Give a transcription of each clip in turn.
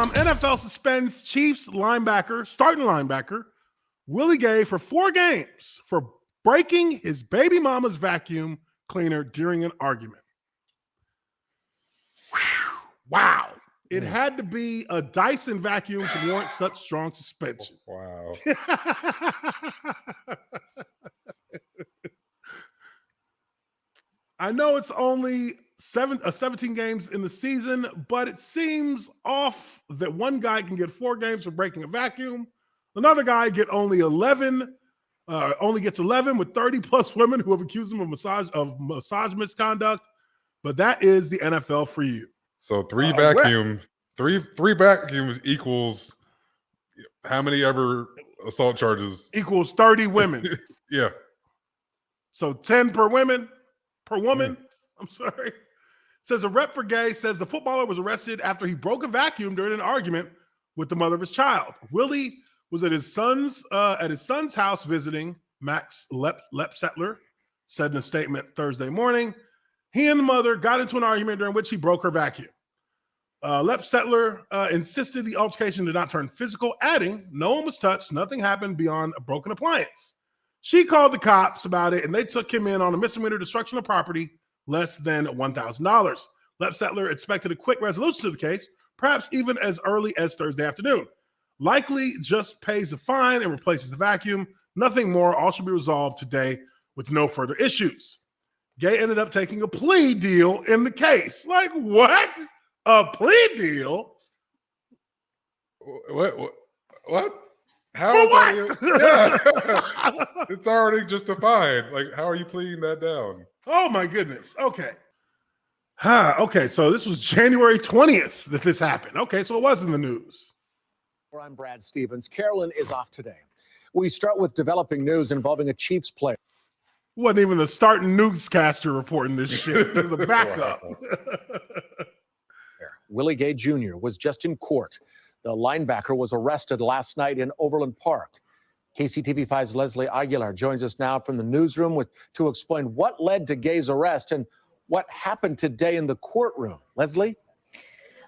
NFL suspends Chiefs starting linebacker, Willie Gay for 4 games for breaking his baby mama's vacuum cleaner during an argument. Whew. Wow. It had to be a Dyson vacuum to warrant such strong suspension. Wow. I know it's only 17 games in the season, but it seems off that one guy can get 4 games for breaking a vacuum. Another guy only gets 11 with 30 plus women who have accused him of massage misconduct. But that is the NFL for you. So three vacuums equals how many ever assault charges? Equals 30 women. Yeah. So 10 per woman. I'm sorry. Says a rep for Gay says the footballer was arrested after he broke a vacuum during an argument with the mother of his child. Willie was at his son's house visiting. Max Lepsettler said in a statement Thursday morning. He and the mother got into an argument during which he broke her vacuum. Lepsettler insisted the altercation did not turn physical, adding, no one was touched, nothing happened beyond a broken appliance. She called the cops about it, and they took him in on a misdemeanor destruction of property, less than $1,000. Lepsettler expected a quick resolution to the case, perhaps even as early as Thursday afternoon. Likely just pays a fine and replaces the vacuum. Nothing more. All should be resolved today with no further issues. Gay ended up taking a plea deal in the case. Like, what? A plea deal? What? How is that? Yeah. It's already just a fine. Like, how are you pleading that down? Oh, my goodness. Okay. Okay, so this was January 20th that this happened. Okay, so it was in the news. I'm Brad Stevens. Carolyn is off today. We start with developing news involving a Chiefs player. Wasn't even the starting newscaster reporting this shit. It was the backup. Willie Gay Jr. was just in court. The linebacker was arrested last night in Overland Park. KCTV5's Leslie Aguilar joins us now from the newsroom to explain what led to Gay's arrest and what happened today in the courtroom. Leslie?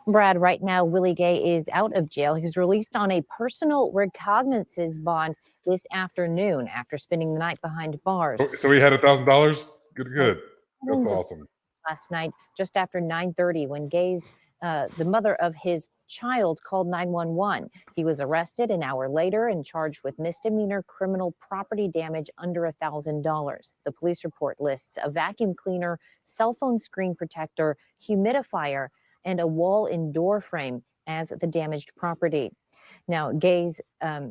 Brad, right now, Willie Gay is out of jail. He was released on a personal recognizance bond this afternoon after spending the night behind bars. So he had $1,000? Good. That's awesome. Last night, just after 9:30, when Gay's the mother of his child called 911. He was arrested an hour later and charged with misdemeanor criminal property damage under $1,000. The police report lists a vacuum cleaner, cell phone screen protector, humidifier, and a wall and door frame as the damaged property. Now, Gay's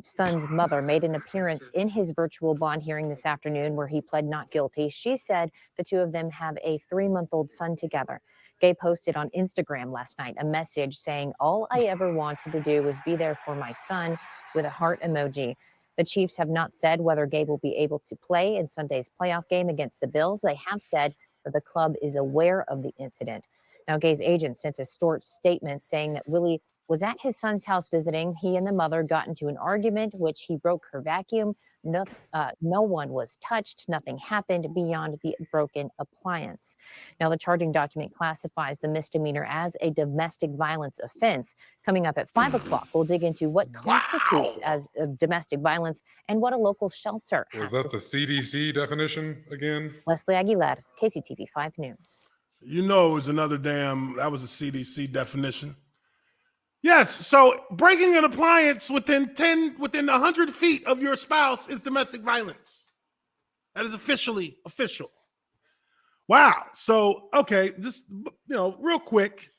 son's mother made an appearance in his virtual bond hearing this afternoon where he pled not guilty. She said the two of them have a 3-month-old son together. Gay posted on Instagram last night a message saying, "All I ever wanted to do was be there for my son," with a heart emoji. The Chiefs have not said whether Gay will be able to play in Sunday's playoff game against the Bills. They have said that the club is aware of the incident. Now, Gay's agent sent a statement saying that Willie was at his son's house visiting. He and the mother got into an argument, which he broke her vacuum. No one was touched. Nothing happened beyond the broken appliance. Now, the charging document classifies the misdemeanor as a domestic violence offense. Coming up at 5 o'clock, we'll dig into what constitutes as domestic violence and what a local shelter has. Was that the CDC definition again? Leslie Aguilar, KCTV5 News. You know it was that was a CDC definition. Yes, so breaking an appliance within 100 feet of your spouse is domestic violence. That is officially official. Wow. So, okay, just, real quick,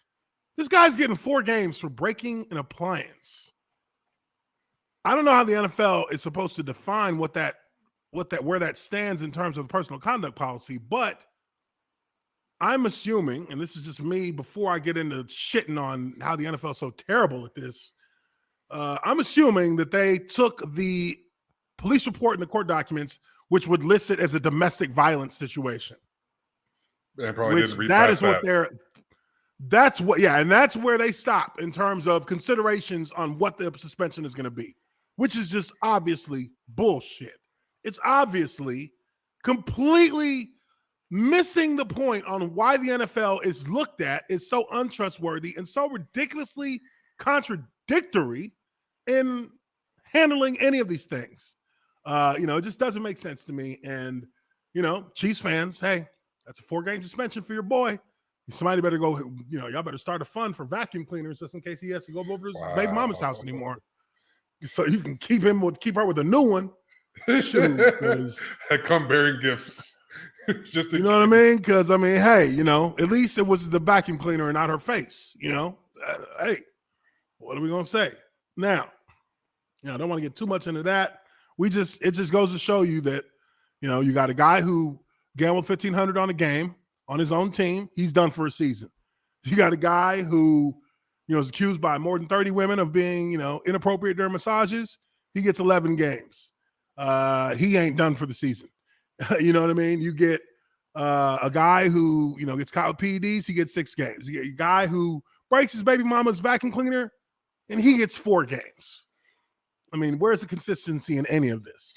this guy's getting 4 games for breaking an appliance. I don't know how the NFL is supposed to define where that stands in terms of the personal conduct policy, but I'm assuming, and this is just me before I get into shitting on how the NFL is so terrible at this, I'm assuming that they took the police report and the court documents, which would list it as a domestic violence situation. And probably didn't read that's where they stop in terms of considerations on what the suspension is going to be, which is just obviously bullshit. It's obviously completely missing the point on why the NFL is looked at is so untrustworthy and so ridiculously contradictory in handling any of these things. It just doesn't make sense to me. And, Chiefs fans, hey, that's a 4-game suspension for your boy. Somebody better go, y'all better start a fund for vacuum cleaners just in case he has to go over to his baby mama's house anymore. So you can keep her with a new one. Shoot, I come bearing gifts. Just you know what I mean? Because, hey, at least it was the vacuum cleaner and not her face, hey, what are we going to say? Now, I don't want to get too much into that. It just goes to show you that, you got a guy who gambled $1,500 on a game on his own team. He's done for a season. You got a guy who, is accused by more than 30 women of being, inappropriate during massages. He gets 11 games. He ain't done for the season. You know what I mean? You get a guy who, gets caught with PEDs. He gets 6 games. You get a guy who breaks his baby mama's vacuum cleaner, and he gets 4 games. Where's the consistency in any of this?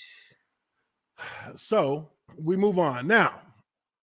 So we move on. Now,